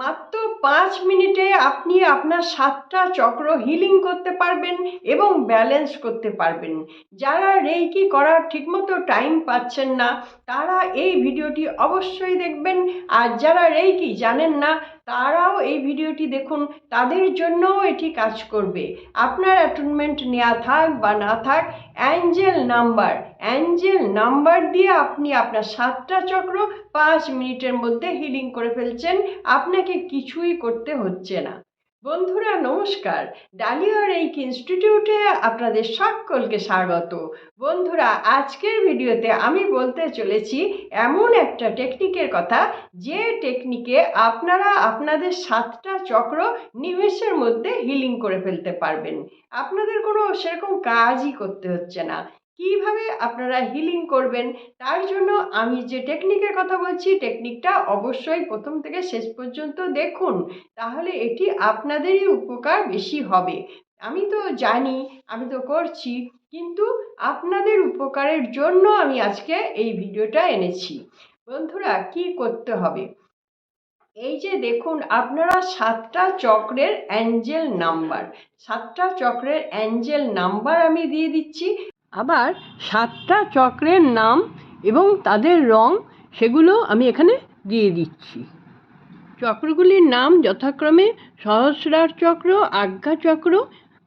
মাত্র 5 মিনিটে আপনি আপনার 7টা চক্র হিলিং করতে পারবেন এবং ব্যালেন্স করতে পারবেন। যারা রেইকি করার ঠিকমতো টাইম পাচ্ছেন না তারা এই ভিডিওটি অবশ্যই দেখবেন, আর যারা রেইকি জানেন না তারাও এই ভিডিওটি দেখুন, তাদের জন্যও এটি কাজ করবে। আপনার অ্যাপয়েন্টমেন্ট নেওয়া থাক বা না থাক, অ্যাঞ্জেল নাম্বার দিয়ে আপনি আপনার 7টা চক্র 5 মিনিটের মধ্যে হিলিং করে ফেলছেন, আপনাকে কিছুই করতে হচ্ছে না। বন্ধুরা নমস্কার, ডালিয়া রেইকি ইনস্টিটিউটে আপনাদের সকলকে স্বাগত। বন্ধুরা আজকের ভিডিওতে আমি বলতে চলেছি এমন একটা টেকনিকের কথা, যে টেকনিকে আপনারা আপনাদের 7টা চক্র নিমেষের মধ্যে হিলিং করে ফেলতে পারবেন। আপনাদের কোনো সেরকম কাজই করতে হচ্ছে না। কিভাবে আপনারা হিলিং করবেন তার জন্য আমি যে টেকনিকের কথা বলছি, টেকনিকটা অবশ্যই প্রথম থেকে শেষ পর্যন্ত দেখুন, তাহলে এটি আপনাদেরই উপকার বেশি হবে। আমি তো জানি, আমি তো করছি, কিন্তু আপনাদের উপকারের জন্য আমি আজকে এই ভিডিওটা এনেছি। বন্ধুরা কি করতে হবে, এই যে দেখুন আপনারা 7টা চক্রের অ্যাঞ্জেল নাম্বার আমি দিয়ে দিচ্ছি, আবার 7টা চক্রের নাম এবং তাদের রং সেগুলো আমি এখানে দিয়ে দিচ্ছি। চক্রগুলির নাম যথাক্রমে সহস্রার চক্র, আজ্ঞা চক্র,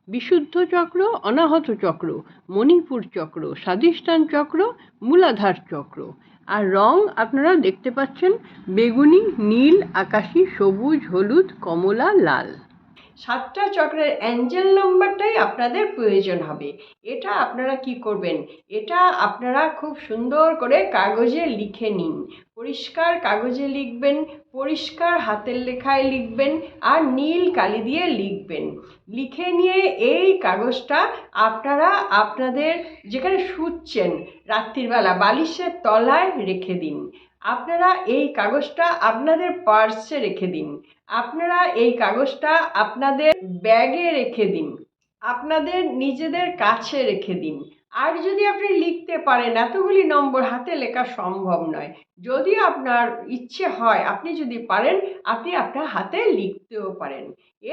বিশুদ্ধ চক্র, অনাহত চক্র, মণিপুর চক্র, স্বাধিষ্ঠান চক্র, মূলাধার চক্র। আর রং আপনারা দেখতে পাচ্ছেন বেগুনি, নীল, আকাশি, সবুজ, হলুদ, কমলা, লাল। 7টা চক্রের অ্যাঞ্জেল নাম্বারটাই আপনাদের প্রয়োজন হবে। এটা আপনারা কি করবেন, এটা আপনারা খুব সুন্দর করে কাগজে লিখে নিন। পরিষ্কার কাগজে লিখবেন, পরিষ্কার হাতের লেখায় লিখবেন, আর নীল কালি দিয়ে লিখবেন। লিখে নিয়ে এই কাগজটা আপনারা আপনাদের যেখানে শুচ্ছেন রাত্রিবেলা বালিশের তলায় রেখে দিন। আপনারা এই কাগজটা আপনাদের পার্সে রেখে দিন। আপনারা এই কাগজটা আপনাদের ব্যাগে রেখে দিন, আপনাদের নিজেদের কাছে রেখে দিন। আর যদি আপনি লিখতে পারেন, এতগুলি নম্বর হাতে লেখা সম্ভব নয়, যদি আপনার ইচ্ছে হয়, আপনি যদি পারেন, আপনি আপনার হাতে লিখতেও পারেন।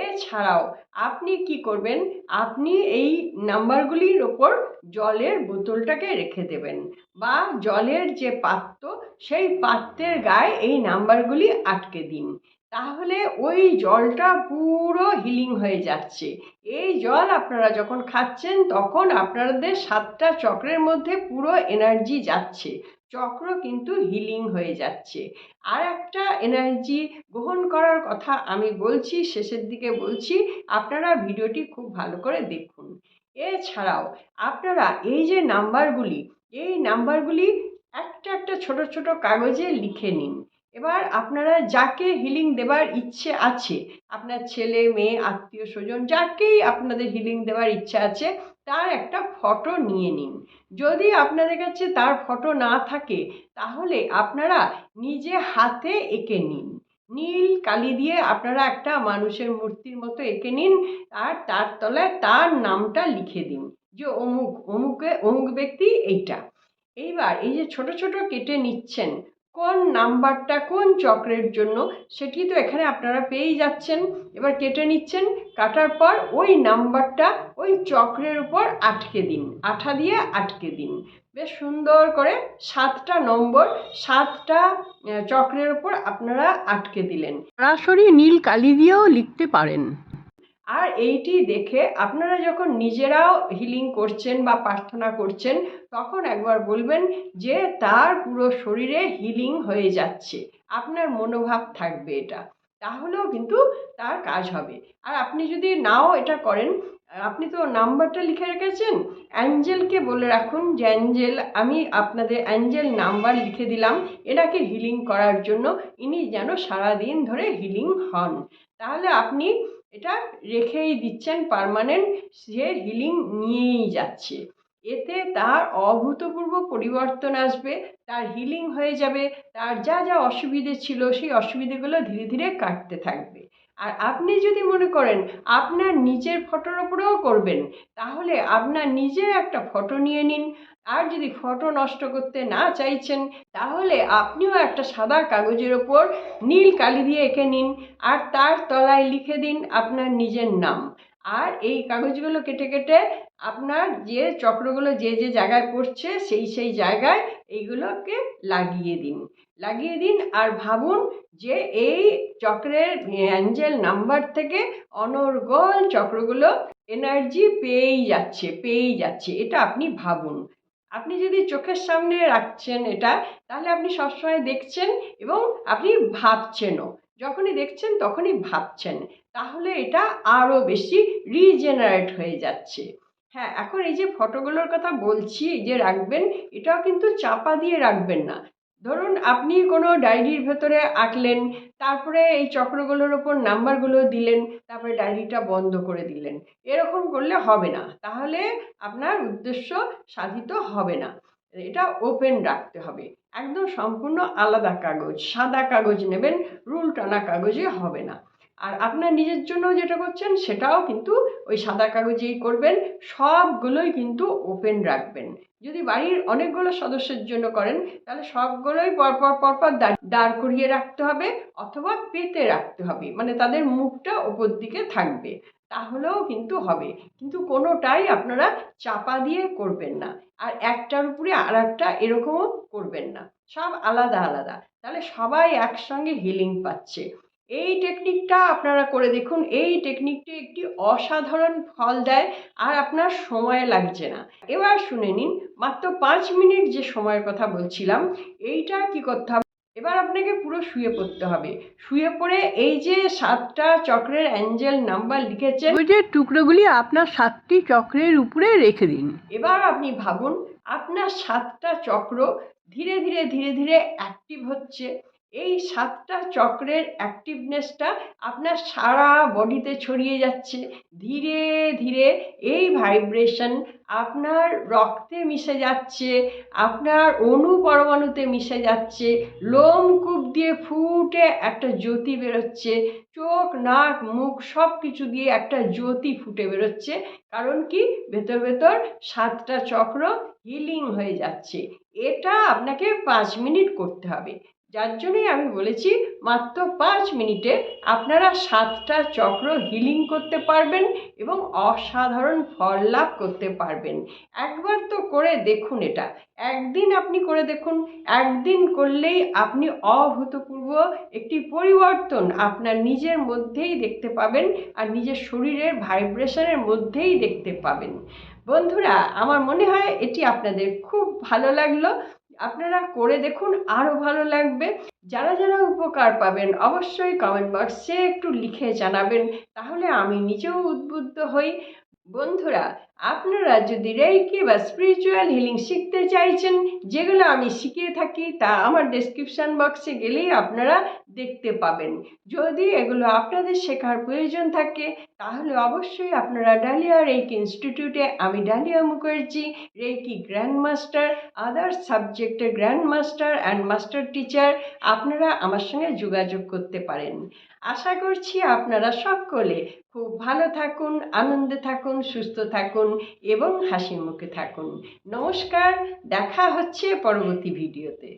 এছাড়াও আপনি কি করবেন, আপনি এই নাম্বারগুলির ওপর জলের বোতলটাকে রেখে দেবেন, বা জলের যে পাত্র সেই পাত্রের গায়ে এই নাম্বারগুলি আটকে দিন। তাহলে ওই জলটা পুরো হিলিং হয়ে যাচ্ছে। এই জল আপনারা যখন খাচ্ছেন তখন আপনাদের 7টা চক্রের মধ্যে পুরো এনার্জি যাচ্ছে, চক্র কিন্তু হিলিং হয়ে যাচ্ছে। আর একটা এনার্জি গ্রহণ করার কথা আমি বলছি, শেষের দিকে বলছি, আপনারা ভিডিওটি খুব ভালো করে দেখুন। এছাড়াও আপনারা এই যে নাম্বারগুলি, এই নাম্বারগুলি একটা একটা ছোট ছোট কাগজে লিখে নিন। এবার আপনারা যাকে হিলিং দেবার ইচ্ছে আছে, আপনার ছেলে মেয়ে আত্মীয় স্বজন যাকেই আপনাদের হিলিং দেওয়ার ইচ্ছা আছে, তার একটা ফটো নিয়ে নিন। যদি আপনাদের কাছে তার ফটো না থাকে তাহলে আপনারা নিজে হাতে এঁকে নিন। নীল কালি দিয়ে আপনারা একটা মানুষের মূর্তির মতো এঁকে নিন, আর তার তলায় তার নামটা লিখে দিন, যে অমুক ব্যক্তি এইটা। এইবার এই যে ছোট ছোট কেটে নিচ্ছেন, কোন নাম্বারটা কোন চক্রের জন্য সেটি তো এখানে আপনারা পেয়েই যাচ্ছেন। এবার কেটে নিচ্ছেন, কাটার পর ওই নাম্বারটা ওই চক্রের উপর আটকে দিন, আঠা দিয়ে আটকে দিন বেশ সুন্দর করে। 7টা নম্বর 7টা চক্রের উপর আপনারা আটকে দিলেন। সরাসরি নীল কালি দিয়েও লিখতে পারেন। আর এইটি দেখে আপনারা যখন নিজেরাও হিলিং করছেন বা প্রার্থনা করছেন, তখন একবার বলবেন যে তার পুরো শরীরে হিলিং হয়ে যাচ্ছে, আপনার মনোভাব থাকবে এটা, তাহলেও কিন্তু তার কাজ হবে। আর আপনি যদি নাও এটা করেন, আপনি তো নাম্বারটা লিখে রেখেছেন, অ্যাঞ্জেলকে বলে রাখুন যে অ্যাঞ্জেল, আমি আপনাদের অ্যাঞ্জেল নাম্বার লিখে দিলাম এনাকে হিলিং করার জন্য, ইনি যেন সারাদিন ধরে হিলিং হন। তাহলে আপনি এটা রেখেই দিচ্ছেন পার্মানেন্ট, সে হিলিং নিয়েই যাচ্ছে। এতে তার অভূতপূর্ব পরিবর্তন আসবে, তার হিলিং হয়ে যাবে, তার যা যা অসুবিধে ছিল সেই অসুবিধেগুলো ধীরে ধীরে কাটতে থাকবে। আর আপনি যদি মনে করেন আপনার নিজের ফটোর ওপরেও করবেন, তাহলে আপনার নিজের একটা ফটো নিয়ে নিন। আর যদি ফটো নষ্ট করতে না চাইছেন, তাহলে আপনিও একটা সাদা কাগজের ওপর নীল কালি দিয়ে এঁকে নিন, আর তার তলায় লিখে দিন আপনার নিজের নাম। আর এই কাগজগুলো কেটে কেটে আপনার যে চক্রগুলো যে যে জায়গায় পড়ছে সেই জায়গায় এইগুলোকে লাগিয়ে দিন আর ভাবুন যে এই চক্রের অ্যাঞ্জেল নাম্বার থেকে অনর্গল চক্রগুলো এনার্জি পেয়েই যাচ্ছে। এটা আপনি ভাবুন। আপনি যদি চোখের সামনে রাখছেন এটা, তাহলে আপনি সবসময় দেখছেন এবং আপনি ভাবছেনও। যখনই দেখছেন তখনই ভাবছেন, তাহলে এটা আরও বেশি রিজেনারেট হয়ে যাচ্ছে। হ্যাঁ, এখন এই যে ফটোগুলোর কথা বলছি যে রাখবেন, এটাও কিন্তু চাপা দিয়ে রাখবেন না। ধরুন আপনি কোনো ডায়েরির ভেতরে আঁকলেন, তারপরে এই চক্রগুলোর ওপর নাম্বারগুলো দিলেন, তারপরে ডায়েরিটা বন্ধ করে দিলেন। এরকম করলে হবে না, তাহলে আপনার উদ্দেশ্য সাধিত হবে না। এটা ওপেন রাখতে হবে, একদম সম্পূর্ণ আলাদা কাগজ, সাদা কাগজ নেবেন, রুল টানা কাগজে হবে না। আর আপনার নিজের জন্য যেটা করছেন সেটাও কিন্তু ওই সাদা কাগজেই করবেন, সবগুলোই কিন্তু ওপেন রাখবেন। যদি বাড়ির অনেকগুলো সদস্যের জন্য করেন, তাহলে সবগুলোই পরপর দাঁড় করিয়ে রাখতে হবে, অথবা পেতে রাখতে হবে, মানে তাদের মুখটা ওপর দিকে থাকবে, তাহলেও কিন্তু হবে। কিন্তু কোনোটাই আপনারা চাপা দিয়ে করবেন না, আর একটার উপরে আর একটা এরকমও করবেন না, সব আলাদা আলাদা, তাহলে সবাই একসঙ্গে হিলিং পাচ্ছে। এই টেকনিকটা আপনারা করে দেখুন, এই টেকনিকটি একটি অসাধারণ ফল দেয়, আর আপনার সময় লাগছে না। এবার শুনে নিন, মাত্র 5 মিনিট যে সময়ের কথা বলছিলাম, এইটা কি করতে হবে। এবার আপনাকে পুরো শুয়ে পড়তে হবে। শুয়ে পড়ে এই যে 7টা চক্রের অ্যাঞ্জেল নাম্বার লিখেছেন, ওই যে টুকরোগুলি আপনার 7টি চক্রের উপরে রেখে দিন। এবার আপনি ভাবুন আপনার 7টা চক্র ধীরে ধীরে অ্যাক্টিভ হচ্ছে। এই 7টা চক্রের অ্যাক্টিভনেসটা আপনার সারা বডিতে ছড়িয়ে যাচ্ছে। ধীরে ধীরে এই ভাইব্রেশন আপনার রক্তে মিশে যাচ্ছে, আপনার অণু পরমাণুতে মিশে যাচ্ছে, লোমকূপ দিয়ে ফুটে একটা জ্যোতি বেরোচ্ছে, চোখ নাক মুখ সব কিছু দিয়ে একটা জ্যোতি ফুটে বেরোচ্ছে। কারণ কি, ভেতর 7টা চক্র হিলিং হয়ে যাচ্ছে। এটা আপনাকে 5 মিনিট করতে হবে, যার জন্যই আমি বলেছি মাত্র 5 মিনিটে আপনারা 7টা চক্র হিলিং করতে পারবেন এবং অসাধারণ ফল লাভ করতে পারবেন। একবার তো করে দেখুন, এটা একদিন আপনি করে দেখুন। একদিন করলেই আপনি অভূতপূর্ব একটি পরিবর্তন আপনার নিজের মধ্যেই দেখতে পাবেন, আর নিজের শরীরের ভাইব্রেশনের মধ্যেই দেখতে পাবেন। বন্ধুরা, আমার মনে হয় এটি আপনাদের খুব ভালো লাগলো। আপনারা করে দেখুন, আরও ভালো লাগবে। যারা উপকার পাবেন অবশ্যই কমেন্ট বক্সে একটু লিখে জানাবেন, তাহলে আমি নিজেও উদ্বুদ্ধ হই। বন্ধুরা, আপনারা যদি রেইকি বা স্পিরিচুয়াল হিলিং শিখতে চাইছেন, যেগুলো আমি শিখিয়ে থাকি, তা আমার ডেসক্রিপশান বক্সে গেলেই আপনারা দেখতে পাবেন। যদি এগুলো আপনাদের শেখার প্রয়োজন থাকে, তাহলে অবশ্যই আপনারা ডালিয়া রেইকি ইনস্টিটিউটে, আমি Dalia Mukherjee, reiki grand master, other সাবজেক্টের grand master and master teacher, আপনারা আমার সঙ্গে যোগাযোগ করতে পারেন। আশা করছি আপনারা সকলে খুব ভালো থাকুন, আনন্দে থাকুন, সুস্থ থাকুন এবং হাসি মুখে থাকুন। নমস্কার, দেখা হচ্ছে পরবর্তী ভিডিওতে।